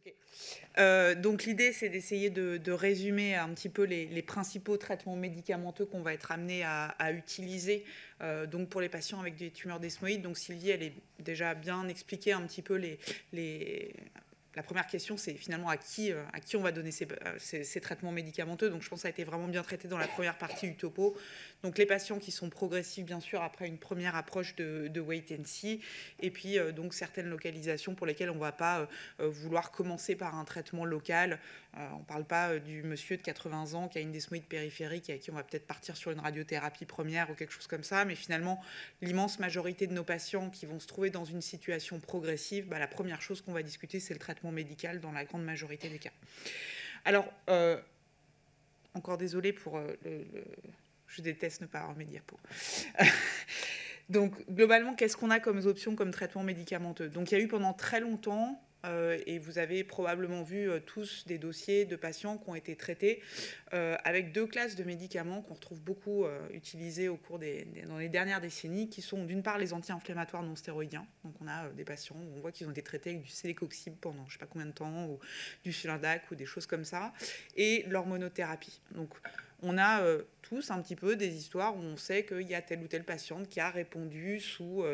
Ok. Donc l'idée, c'est d'essayer de résumer un petit peu les principaux traitements médicamenteux qu'on va être amené à utiliser donc pour les patients avec des tumeurs desmoïdes. Donc Sylvie, elle est déjà bien expliqué un petit peu la première question, c'est finalement à qui on va donner ces traitements médicamenteux. Donc je pense que ça a été vraiment bien traité dans la première partie du topo. Donc les patients qui sont progressifs, bien sûr, après une première approche de wait and see. Et puis donc certaines localisations pour lesquelles on ne va pas vouloir commencer par un traitement local. On ne parle pas du monsieur de 80 ans qui a une desmoïde périphérique et à qui on va peut-être partir sur une radiothérapie première ou quelque chose comme ça. Mais finalement, l'immense majorité de nos patients qui vont se trouver dans une situation progressive, la première chose qu'on va discuter, c'est le traitement médical dans la grande majorité des cas. Alors, encore désolé pour je déteste ne pas avoir mes diapos. Donc, globalement, qu'est-ce qu'on a comme options comme traitement médicamenteux? Donc, il y a eu pendant très longtemps, et vous avez probablement vu tous des dossiers de patients qui ont été traités avec deux classes de médicaments qu'on retrouve beaucoup utilisés au cours dans les dernières décennies, qui sont d'une part les anti-inflammatoires non stéroïdiens. Donc, on a des patients où on voit qu'ils ont été traités avec du célécoxib pendant je ne sais pas combien de temps, ou du Sulindac, ou des choses comme ça, et l'hormonothérapie. Donc, on a tous un petit peu des histoires où on sait qu'il y a telle ou telle patiente qui a répondu sous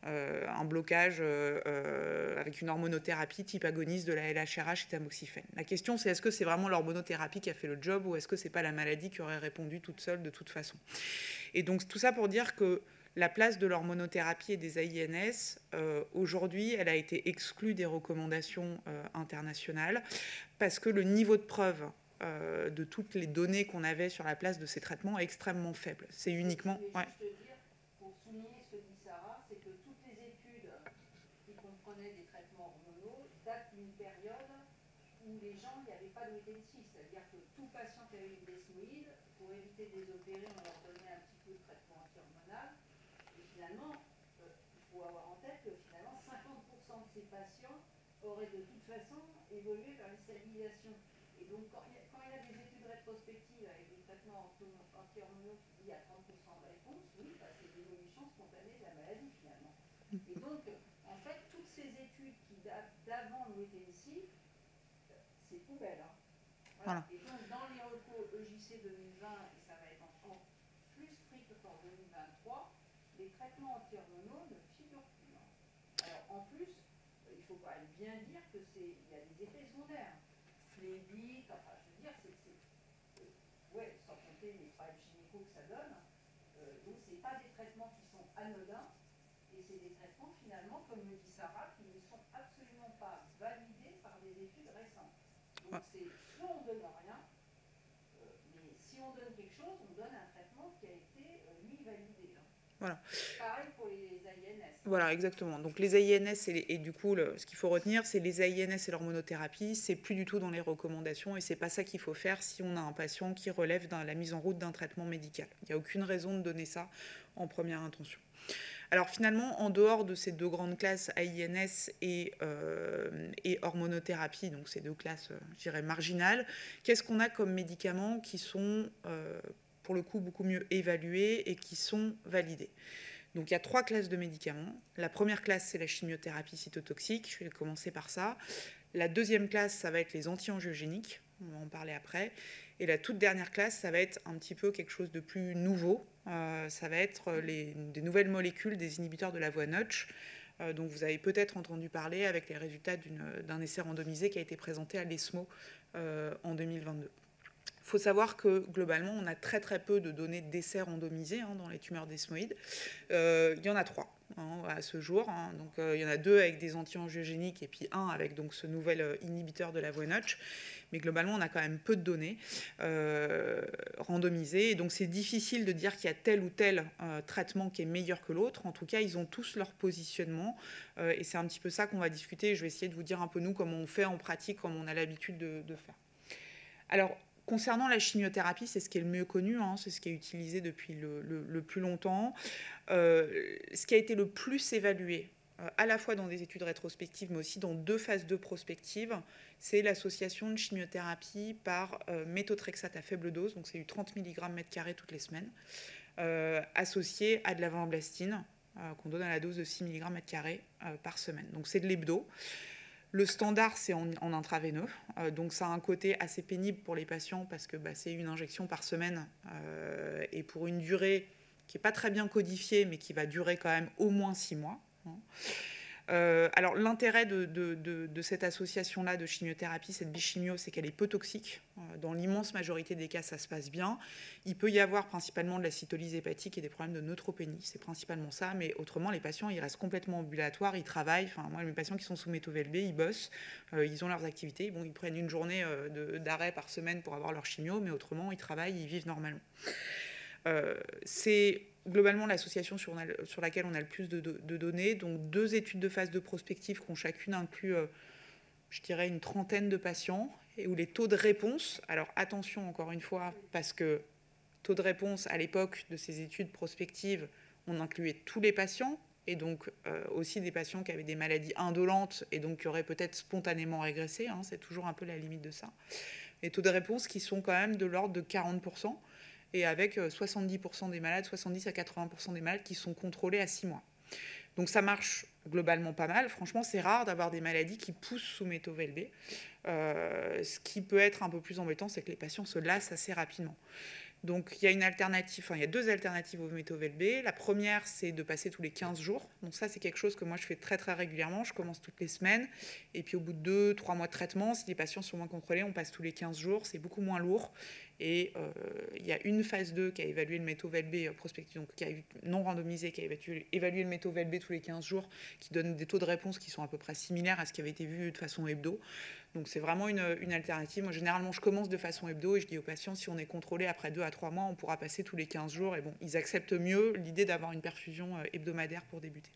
un blocage avec une hormonothérapie type agoniste de la LHRH et tamoxifène. La question, c'est est-ce que c'est vraiment l'hormonothérapie qui a fait le job ou est-ce que c'est pas la maladie qui aurait répondu toute seule de toute façon? Et donc tout ça pour dire que la place de l'hormonothérapie et des AINS, aujourd'hui, elle a été exclue des recommandations internationales parce que le niveau de preuve de toutes les données qu'on avait sur la place de ces traitements est extrêmement faible. C'est uniquement... Ouais. Juste dire, pour souligner ce que dit Sarah, c'est que toutes les études qui comprenaient des traitements hormonaux datent d'une période où les gens, il n'y avait pas de wait-and-see, c'est-à-dire que tout patient qui avait une desmoïde, pour éviter de les opérer, on leur donnait un petit peu de traitement anti-hormonal. Et finalement, il faut avoir en tête que finalement 50% de ces patients auraient de toute façon évolué vers une stabilisation. Et donc, quand il y a des études rétrospectives avec des traitements anti-hormonaux qui disent à 30% de réponse, oui, c'est l'évolution spontanée de la maladie finalement. Et donc, en fait, toutes ces études qui datent d'avant le wait-and-see, c'est poubelle. Hein. Voilà. Et donc, dans les recos EJC 2020, et ça va être encore plus strict qu'en 2023, les traitements anti-hormonaux ne figurent plus. Hein. Alors, en plus, il faut quand même bien dire qu'il y a des effets secondaires. Phlébite, enfin, je veux dire, ouais, sans compter les problèmes gynéco que ça donne. Donc, ce n'est pas des traitements qui sont anodins, et c'est des traitements, finalement, comme le dit Sarah, qui ne sont absolument pas validés par des études récentes. Donc, c'est soit on donne rien, mais si on donne quelque chose, on donne un traitement qui a été, lui, validé. Hein. Voilà. Pareil pour les AINS. Voilà, exactement. Donc les AINS, et du coup, ce qu'il faut retenir, c'est les AINS et l'hormonothérapie, c'est plus du tout dans les recommandations, et c'est pas ça qu'il faut faire si on a un patient qui relève de la mise en route d'un traitement médical. Il n'y a aucune raison de donner ça en première intention. Alors finalement, en dehors de ces deux grandes classes, AINS et hormonothérapie, donc ces deux classes, je dirais, marginales, qu'est-ce qu'on a comme médicaments qui sont, pour le coup, beaucoup mieux évalués et qui sont validés? Donc il y a trois classes de médicaments. La première classe, c'est la chimiothérapie cytotoxique. Je vais commencer par ça. La deuxième classe, ça va être les anti-angiogéniques. On va en parler après. Et la toute dernière classe, ça va être un petit peu quelque chose de plus nouveau. Ça va être des nouvelles molécules, des inhibiteurs de la voie Notch, dont vous avez peut-être entendu parler avec les résultats d'un essai randomisé qui a été présenté à l'ESMO en 2022. Il faut savoir que globalement, on a très très peu de données d'essais randomisés dans les tumeurs desmoïdes. Il y en a 3 à ce jour. Donc, il y en a 2 avec des anti-angiogéniques et puis 1 avec donc, ce nouvel inhibiteur de la voie Notch. Mais globalement, on a quand même peu de données randomisées. Et donc, c'est difficile de dire qu'il y a tel ou tel traitement qui est meilleur que l'autre. En tout cas, ils ont tous leur positionnement. Et c'est un petit peu ça qu'on va discuter. Je vais essayer de vous dire un peu, nous, comment on fait en pratique, comme on a l'habitude de faire. Alors, concernant la chimiothérapie, c'est ce qui est le mieux connu, c'est ce qui est utilisé depuis le plus longtemps. Ce qui a été le plus évalué, à la fois dans des études rétrospectives, mais aussi dans 2 phases 2 prospectives, c'est l'association de chimiothérapie par méthotrexate à faible dose, donc c'est du 30 mg m² toutes les semaines, associé à de la vanblastine, qu'on donne à la dose de 6 mg m² par semaine. Donc c'est de l'hebdo. Le standard, c'est en intraveineux. Donc, ça a un côté assez pénible pour les patients parce que c'est une injection par semaine et pour une durée qui n'est pas très bien codifiée, mais qui va durer quand même au moins 6 mois. Alors, l'intérêt de cette association-là de chimiothérapie, cette bichimio, c'est qu'elle est peu toxique. Dans l'immense majorité des cas, ça se passe bien. Il peut y avoir principalement de la cytolyse hépatique et des problèmes de neutropénie. C'est principalement ça. Mais autrement, les patients, ils restent complètement ambulatoires, ils travaillent. Enfin, moi, mes patients qui sont sous métho-VLB, ils bossent, ils ont leurs activités. Bon, ils prennent une journée d'arrêt par semaine pour avoir leur chimio, mais autrement, ils travaillent, ils vivent normalement. C'est globalement l'association sur laquelle on a le plus de données. Donc 2 études de phase 2 prospectives qui ont chacune inclus, je dirais, une trentaine de patients, et où les taux de réponse, alors attention encore une fois, parce que taux de réponse à l'époque de ces études prospectives, on incluait tous les patients, et donc aussi des patients qui avaient des maladies indolentes, et donc qui auraient peut-être spontanément régressé, hein, c'est toujours un peu la limite de ça. Les taux de réponse qui sont quand même de l'ordre de 40%, et avec 70% des malades, 70 à 80% des malades qui sont contrôlés à 6 mois. Donc ça marche globalement pas mal. Franchement, c'est rare d'avoir des maladies qui poussent sous métho-VLB. Ce qui peut être un peu plus embêtant, c'est que les patients se lassent assez rapidement. Donc il y a une alternative, il y a 2 alternatives au métho-VLB. La première, c'est de passer tous les 15 jours. Donc ça, c'est quelque chose que moi je fais très très régulièrement. Je commence toutes les semaines. Et puis au bout de 2-3 mois de traitement, si les patients sont moins contrôlés, on passe tous les 15 jours. C'est beaucoup moins lourd. Et il y a une phase 2 qui a évalué le métho-VLB prospectif, donc qui a non randomisé, qui a évalué le métho-VLB tous les 15 jours, qui donne des taux de réponse qui sont à peu près similaires à ce qui avait été vu de façon hebdo. Donc c'est vraiment une alternative. Moi, généralement, je commence de façon hebdo et je dis aux patients, si on est contrôlé après 2 à 3 mois, on pourra passer tous les 15 jours. Et bon, ils acceptent mieux l'idée d'avoir une perfusion hebdomadaire pour débuter.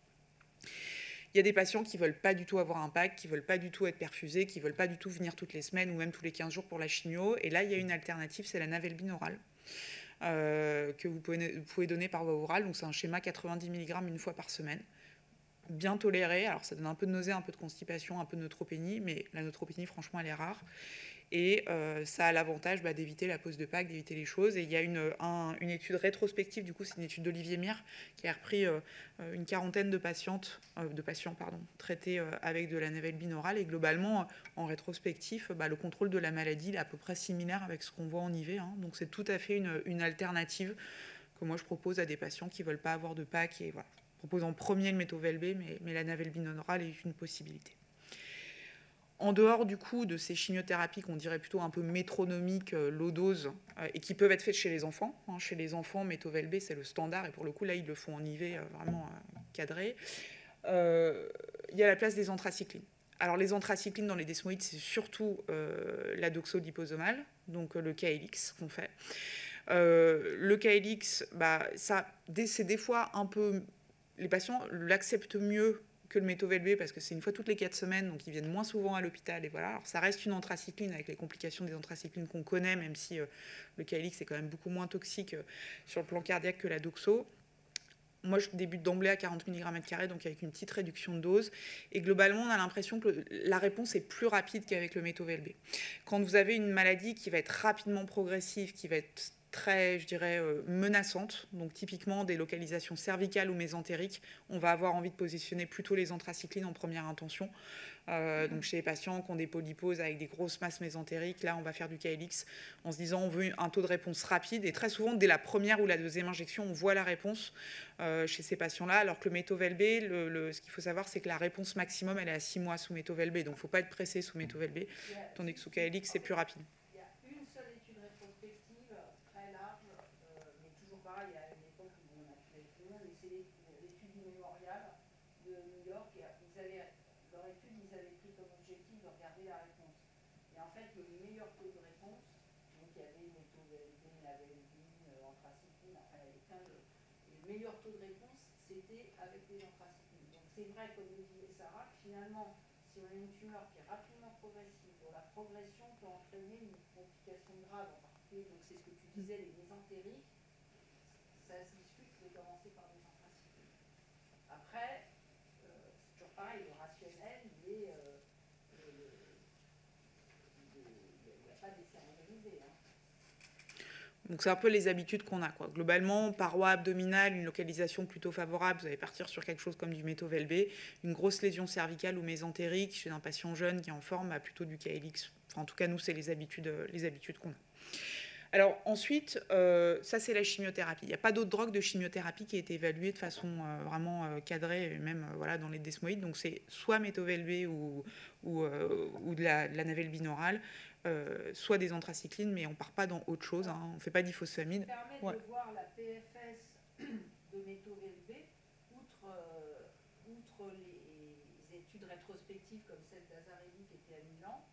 Il y a des patients qui ne veulent pas du tout avoir un PAC, qui ne veulent pas du tout être perfusés, qui ne veulent pas du tout venir toutes les semaines ou même tous les 15 jours pour la chimio. Et là, il y a une alternative, c'est la navelbine orale, que vous pouvez donner par voie orale. Donc c'est un schéma 90 mg une fois par semaine. Bien toléré, alors ça donne un peu de nausée, un peu de constipation, un peu de neutropénie, mais la neutropénie, franchement, elle est rare. Et ça a l'avantage d'éviter la pose de PAC, d'éviter les choses. Et il y a une étude rétrospective, du coup, c'est une étude d'Olivier Mire, qui a repris une quarantaine de patients traités avec de la navelbine orale. Et globalement, en rétrospectif, le contrôle de la maladie est à peu près similaire avec ce qu'on voit en IV. Hein. Donc c'est tout à fait une alternative que moi je propose à des patients qui ne veulent pas avoir de PAC. Et voilà. Je propose en premier le métho-VLB, mais la navelbine orale est une possibilité. En dehors du coup de ces chimiothérapies qu'on dirait plutôt un peu métronomiques, low dose, et qui peuvent être faites chez les enfants. Hein, chez les enfants, métho-VLB, c'est le standard, et pour le coup, là, ils le font en IV vraiment cadré. Il y a la place des anthracyclines. Alors, les anthracyclines dans les desmoïdes, c'est surtout la doxoliposomale, donc le KLX qu'on fait. Le KLX, c'est des fois un peu... Les patients l'acceptent mieux que le métho-VLB parce que c'est une fois toutes les 4 semaines, donc ils viennent moins souvent à l'hôpital. Et voilà. Alors ça reste une anthracycline avec les complications des anthracyclines qu'on connaît, même si le KLX est quand même beaucoup moins toxique sur le plan cardiaque que la doxo. Moi, je débute d'emblée à 40 mg/m², donc avec une petite réduction de dose. Et globalement, on a l'impression que la réponse est plus rapide qu'avec le métho-VLB. Quand vous avez une maladie qui va être rapidement progressive, qui va être très, je dirais, menaçante, donc typiquement des localisations cervicales ou mésentériques, on va avoir envie de positionner plutôt les anthracyclines en première intention. Donc chez les patients qui ont des polyposes avec des grosses masses mésentériques, là on va faire du KLX en se disant on veut un taux de réponse rapide, et très souvent dès la première ou la deuxième injection on voit la réponse chez ces patients-là, alors que le métho-VLB, ce qu'il faut savoir c'est que la réponse maximum elle est à 6 mois sous métho-VLB, donc il ne faut pas être pressé sous métho-VLB, tandis que sous KLX c'est plus rapide. Il y a une seule étude rétrospective très large, mais toujours pareil, à une époque où on a fait tout le monde, et c'est l'étude du mémorial de New York. Leur étude, ils avaient pris comme objectif de regarder la réponse. Et en fait, le meilleur taux de réponse, donc il y avait métho-VLB, navelbine, anthracycline, enfin il y avait plein de... Et le meilleur taux de réponse, c'était avec des anthracyclines. Donc c'est vrai, comme le disait Sarah, que finalement, si on a une tumeur qui est rapidement progressive, dont la progression peut entraîner une complication grave, en particulier, donc c'est ce que tu disais, les mésentériques, ça se discute de commencer par des anthracyclines. Après, c'est toujours pareil, le rationnel, il n'y a pas d'essai randomisé. Hein. Donc c'est un peu les habitudes qu'on a, quoi. Globalement, paroi abdominale, une localisation plutôt favorable, vous allez partir sur quelque chose comme du méto-VLB. Une grosse lésion cervicale ou mésentérique chez un patient jeune qui est en forme, bah, plutôt du KLX. Enfin, en tout cas, nous, c'est les habitudes qu'on a. Alors ensuite, ça c'est la chimiothérapie. Il n'y a pas d'autre drogue de chimiothérapie qui a été évaluée de façon vraiment cadrée, même voilà, dans les desmoïdes. Donc c'est soit méto-VLB ou de la navelle binaurale, soit des anthracyclines, mais on ne part pas dans autre chose. Hein. On ne fait pas d'ifosfamide. Ça permet de voir la PFS de méto-VLB, outre les études rétrospectives comme celle d'Azarelli qui était à Milan,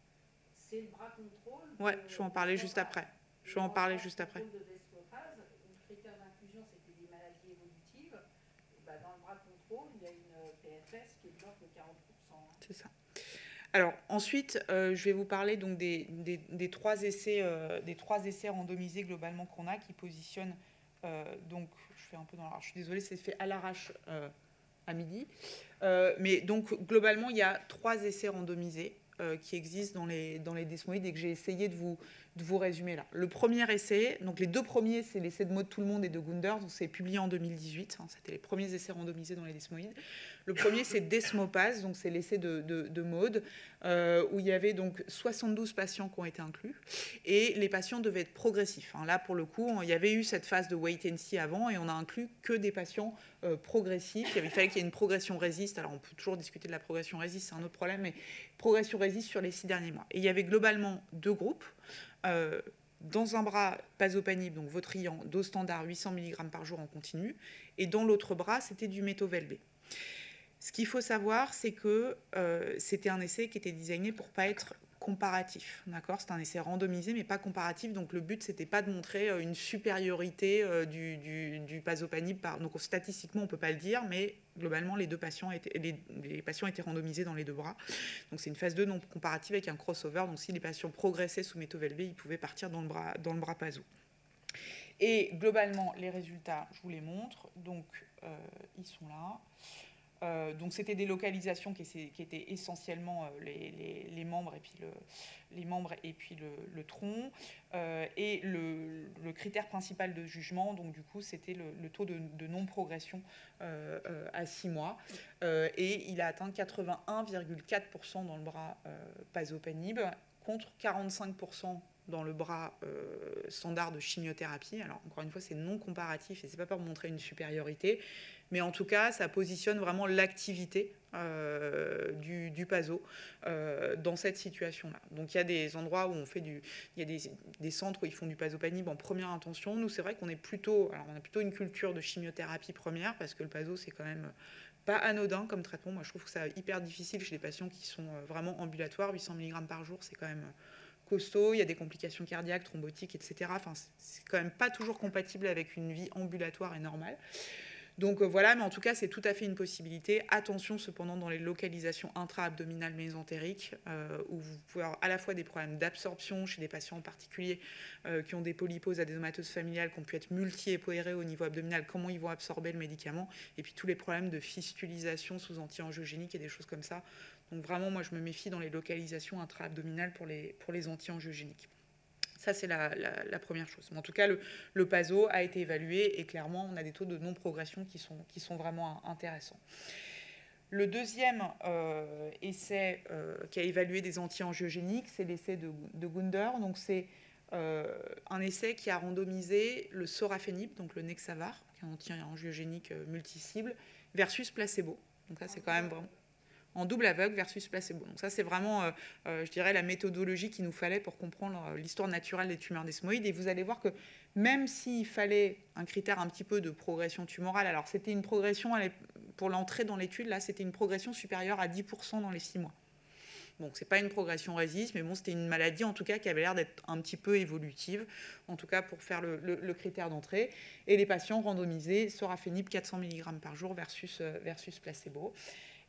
c'est le bras contrôle. Ouais, je vais en parler juste après. Je vais en parler juste après. Le critère d'inclusion, c'était des maladies évolutives. Bah, dans le bras contrôle, il y a une PFS qui est de l'ordre de 40%. C'est ça. Alors ensuite, je vais vous parler donc des trois essais randomisés globalement qu'on a qui positionnent. Donc je fais un peu dans l'arrache. Je suis désolée, c'est fait à l'arrache à midi. Mais donc globalement, il y a 3 essais randomisés qui existent dans les desmoïdes et que j'ai essayé de vous résumer là. Le premier essai, donc les 2 premiers, c'est l'essai de Maud Tout-le-Monde et de Gunders, donc c'est publié en 2018, hein, c'était les premiers essais randomisés dans les desmoïdes. Le premier, c'est Desmopaz, donc c'est l'essai de Maud, où il y avait donc 72 patients qui ont été inclus, et les patients devaient être progressifs. Hein. Là, pour le coup, il y avait eu cette phase de wait and see avant, et on a inclus que des patients progressifs. Il fallait qu'il y ait une progression résiste. Alors, on peut toujours discuter de la progression résiste, c'est un autre problème, mais progression résiste sur les 6 derniers mois. Et il y avait globalement 2 groupes. Dans un bras, pazopanib, donc Votrian, dose standard 800 mg par jour en continu, et dans l'autre bras, c'était du méto-VLB. Ce qu'il faut savoir, c'est que c'était un essai qui était designé pour ne pas être comparatif. D'accord ? C'est un essai randomisé, mais pas comparatif. Donc le but, ce n'était pas de montrer une supériorité du pazopanib. Donc statistiquement, on ne peut pas le dire, mais globalement, les patients étaient randomisés dans les 2 bras. Donc c'est une phase 2 non comparative avec un crossover. Donc si les patients progressaient sous méto-VLB, ils pouvaient partir dans le bras pazo. Et globalement, les résultats, je vous les montre. Donc ils sont là. Donc c'était des localisations qui étaient essentiellement les membres et puis le tronc. Et le critère principal de jugement, donc du coup, c'était le taux de non-progression à 6 mois. Et il a atteint 81,4% dans le bras pazopanib contre 45% dans le bras standard de chimiothérapie. Alors encore une fois, c'est non comparatif et c'est pas pour montrer une supériorité, mais en tout cas, ça positionne vraiment l'activité du PASO dans cette situation-là. Donc il y a des endroits où on fait il y a des centres où ils font du pazopanib en première intention. Nous, c'est vrai qu'on est plutôt une culture de chimiothérapie première parce que le PASO, c'est quand même pas anodin comme traitement. Moi, je trouve que c'est hyper difficile chez les patients qui sont vraiment ambulatoires. 800 mg par jour, c'est quand même costaud, il y a des complications cardiaques, thrombotiques, etc. Enfin, c'est quand même pas toujours compatible avec une vie ambulatoire et normale. Donc voilà, mais en tout cas, c'est tout à fait une possibilité. Attention cependant dans les localisations intra-abdominales mésentériques, où vous pouvez avoir à la fois des problèmes d'absorption chez des patients en particulier qui ont des polyposes adénomateuses familiales, qui ont pu être multi-époérées au niveau abdominal, comment ils vont absorber le médicament, et puis tous les problèmes de fistulisation sous anti-angiogéniques et des choses comme ça. Donc vraiment, moi, je me méfie dans les localisations intra-abdominales pour les anti-angiogéniques. Ça, c'est la première chose. Mais en tout cas, le PASO a été évalué et clairement, on a des taux de non-progression qui sont vraiment intéressants. Le deuxième essai qui a évalué des anti-angiogéniques, c'est l'essai de Gunder. Donc, c'est un essai qui a randomisé le sorafenib, donc le Nexavar, qui est un anti-angiogénique multicible, versus placebo. Donc, ça, c'est quand même vraiment en double aveugle versus placebo. Donc ça, c'est vraiment, je dirais, la méthodologie qu'il nous fallait pour comprendre l'histoire naturelle des tumeurs desmoïdes. Et vous allez voir que même s'il fallait un critère un petit peu de progression tumorale, alors c'était une progression, pour l'entrée dans l'étude, là, c'était une progression supérieure à 10% dans les 6 mois. Bon, c'est pas une progression résiste, mais bon, c'était une maladie, en tout cas, qui avait l'air d'être un petit peu évolutive, en tout cas pour faire le critère d'entrée. Et les patients randomisés, sorafenib 400 mg par jour versus placebo.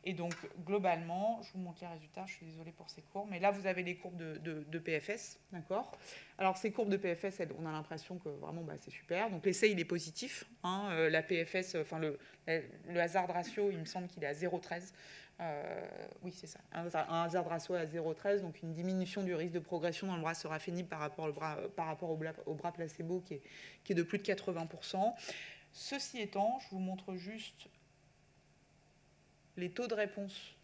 Et donc, globalement, je vous montre les résultats, je suis désolée pour ces courbes, mais là, vous avez les courbes de PFS, d'accord ? Alors, ces courbes de PFS, on a l'impression que vraiment, c'est super. Donc, l'essai, il est positif. Hein, la PFS, enfin, le hazard ratio, il me semble qu'il est à 0,13. Oui, c'est ça. Un hazard ratio à 0,13, donc une diminution du risque de progression dans le bras sorafenib par rapport au bras placebo qui est de plus de 80%. Ceci étant, je vous montre juste les taux de réponse,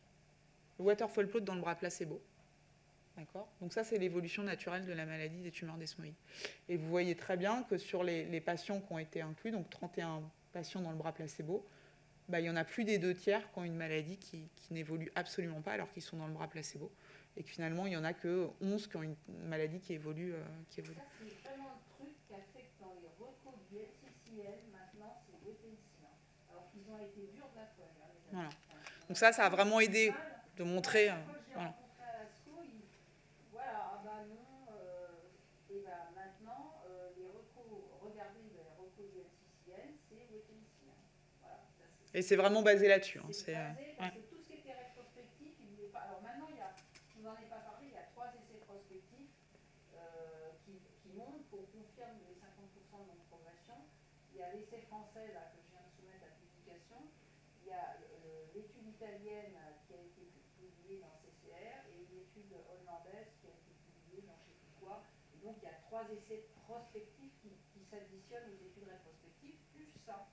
le waterfall plot dans le bras placebo. D'accord. Donc ça, c'est l'évolution naturelle de la maladie des tumeurs desmoïdes. Et vous voyez très bien que sur les patients qui ont été inclus, donc 31 patients dans le bras placebo, il y en a plus des 2/3 qui ont une maladie qui n'évolue absolument pas alors qu'ils sont dans le bras placebo. Et que finalement, il n'y en a que 11 qui ont une maladie qui évolue. Ça, c'est vraiment le truc qui a fait que dans les recos du LCCL, maintenant, c'est pénicillin. Alors qu'ils ont été durs de la feuille. Voilà. Donc ça a vraiment aidé de montrer. Voilà. À l'ASCO, voilà, ah bah non, et bah maintenant, les recos, regardez les recos du LCCL, c'est pénicillin. Voilà. Et c'est vraiment basé là-dessus. C'est basé parce que tout ce qui était rétrospectif, il ne voulait pas. Alors maintenant, je ne vous en ai pas parlé, il y a 3 essais prospectifs qui montrent, qu'on confirme les 50% de non-progression. Il y a l'essai français là, que je viens de soumettre à publication. Il y a l'étude italienne qui a été publiée dans CCR et une étude hollandaise qui a été publiée dans je ne sais plus quoi. Et donc il y a 3 essais prospectifs qui s'additionnent aux études rétrospectives, plus ça.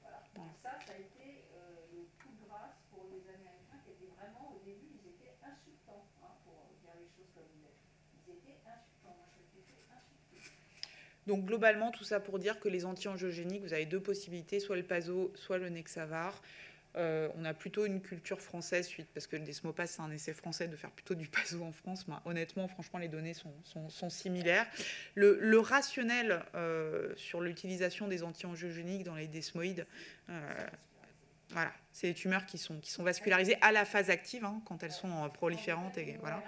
Voilà. Donc ça a été le coup de grâce pour les Américains qui étaient vraiment, au début, ils étaient insultants, pour dire les choses comme ils étaient. Ils étaient insultants. Moi, je m'étais fait insulter. Donc globalement, tout ça pour dire que les anti-angiogéniques, vous avez deux possibilités, soit le Paso, soit le Nexavar. On a plutôt une culture française suite, parce que le Desmopas, c'est un essai français de faire plutôt du Paso en France. Mais honnêtement, franchement, les données sont similaires. Le rationnel sur l'utilisation des anti-angiogéniques dans les desmoïdes, voilà, c'est les tumeurs qui sont vascularisées à la phase active, quand elles sont proliférantes. Et voilà.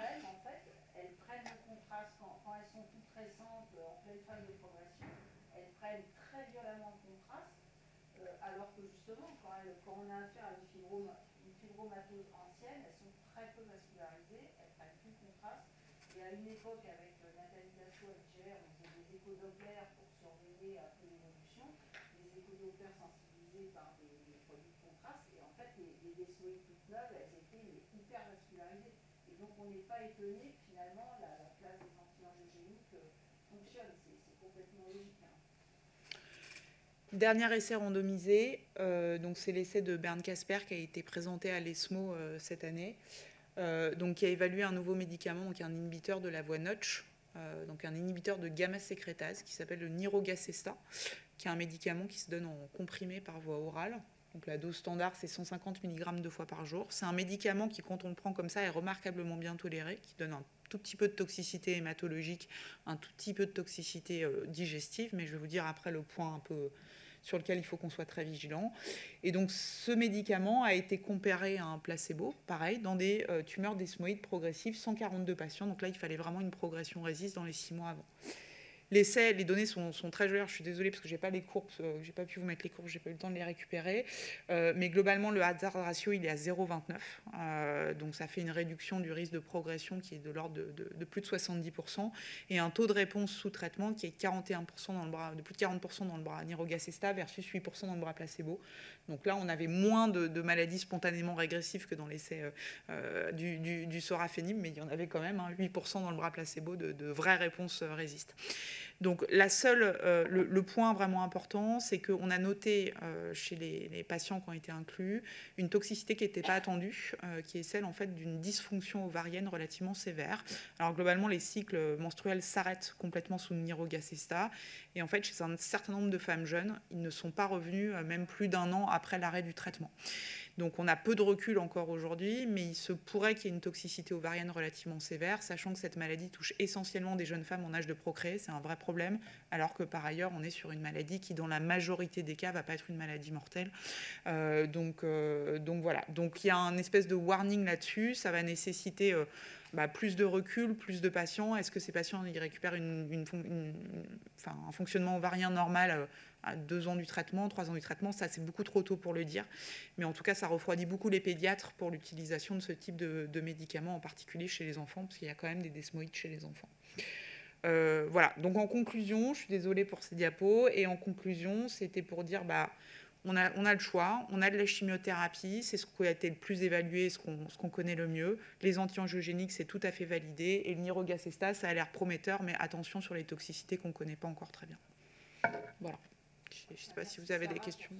Alors que justement, quand on a affaire à une fibromatose ancienne, elles sont très peu vascularisées, elles prennent plus de contraste. Et à une époque, avec Nathalie Dassault et Gère, on faisait des échodopplers pour surveiller un peu l'évolution, des échodopplers sensibilisés par des produits de contraste. Et en fait, les desmoïdes toutes neuves, elles étaient hyper vascularisées. Et donc, on n'est pas étonné que finalement, la classe des anti-angiogéniques fonctionne. C'est complètement logique. Dernier essai randomisé, donc c'est l'essai de Bernd Casper qui a été présenté à l'ESMO cette année, donc qui a évalué un nouveau médicament, donc un inhibiteur de la voie Notch, donc un inhibiteur de gamma-sécrétase qui s'appelle le nirogacesta, qui est un médicament qui se donne en comprimé par voie orale. Donc la dose standard, c'est 150 mg 2 fois par jour. C'est un médicament qui, quand on le prend comme ça, est remarquablement bien toléré, qui donne un tout petit peu de toxicité hématologique, un tout petit peu de toxicité digestive, mais je vais vous dire après le point un peu sur lequel il faut qu'on soit très vigilant. Et donc ce médicament a été comparé à un placebo, pareil, dans des tumeurs desmoïdes progressives, 142 patients. Donc là, il fallait vraiment une progression résiste dans les 6 mois avant. L'essai, les données sont très jolies. Je suis désolée parce que je n'ai pas les courbes, j'ai pas pu vous mettre les courbes, je n'ai pas eu le temps de les récupérer. Mais globalement, le hazard ratio, il est à 0,29. Donc ça fait une réduction du risque de progression qui est de l'ordre de plus de 70%. Et un taux de réponse sous traitement qui est 41% dans le bras, de plus de 40% dans le bras nirogacesta versus 8% dans le bras placebo. Donc là, on avait moins de maladies spontanément régressives que dans l'essai du sorafenib, mais il y en avait quand même 8% dans le bras placebo de vraies réponses résistent. Donc le point vraiment important, c'est qu'on a noté chez les patients qui ont été inclus une toxicité qui n'était pas attendue, qui est celle en fait d'une dysfonction ovarienne relativement sévère. Alors globalement, les cycles menstruels s'arrêtent complètement sous le nirogacesta, et en fait chez un certain nombre de femmes jeunes, ils ne sont pas revenus même plus d'1 an après l'arrêt du traitement. Donc on a peu de recul encore aujourd'hui, mais il se pourrait qu'il y ait une toxicité ovarienne relativement sévère, sachant que cette maladie touche essentiellement des jeunes femmes en âge de procréer, c'est un vrai problème, alors que par ailleurs on est sur une maladie qui dans la majorité des cas ne va pas être une maladie mortelle. Donc voilà, donc il y a un espèce de warning là-dessus, ça va nécessiter plus de recul, plus de patients. Est-ce que ces patients ils récupèrent un fonctionnement ovarien normal à 2 ans du traitement, 3 ans du traitement? Ça, c'est beaucoup trop tôt pour le dire. Mais en tout cas, ça refroidit beaucoup les pédiatres pour l'utilisation de ce type de médicaments, en particulier chez les enfants, parce qu'il y a quand même des desmoïdes chez les enfants. Voilà. Donc en conclusion, je suis désolée pour ces diapos, et en conclusion, c'était pour dire... on a le choix, on a de la chimiothérapie, c'est ce qui a été le plus évalué, ce qu'on connaît le mieux. Les anti-angiogéniques, c'est tout à fait validé. Et le nirogacestat, ça a l'air prometteur, mais attention sur les toxicités qu'on ne connaît pas encore très bien. Voilà. Je ne sais pas si vous avez des questions.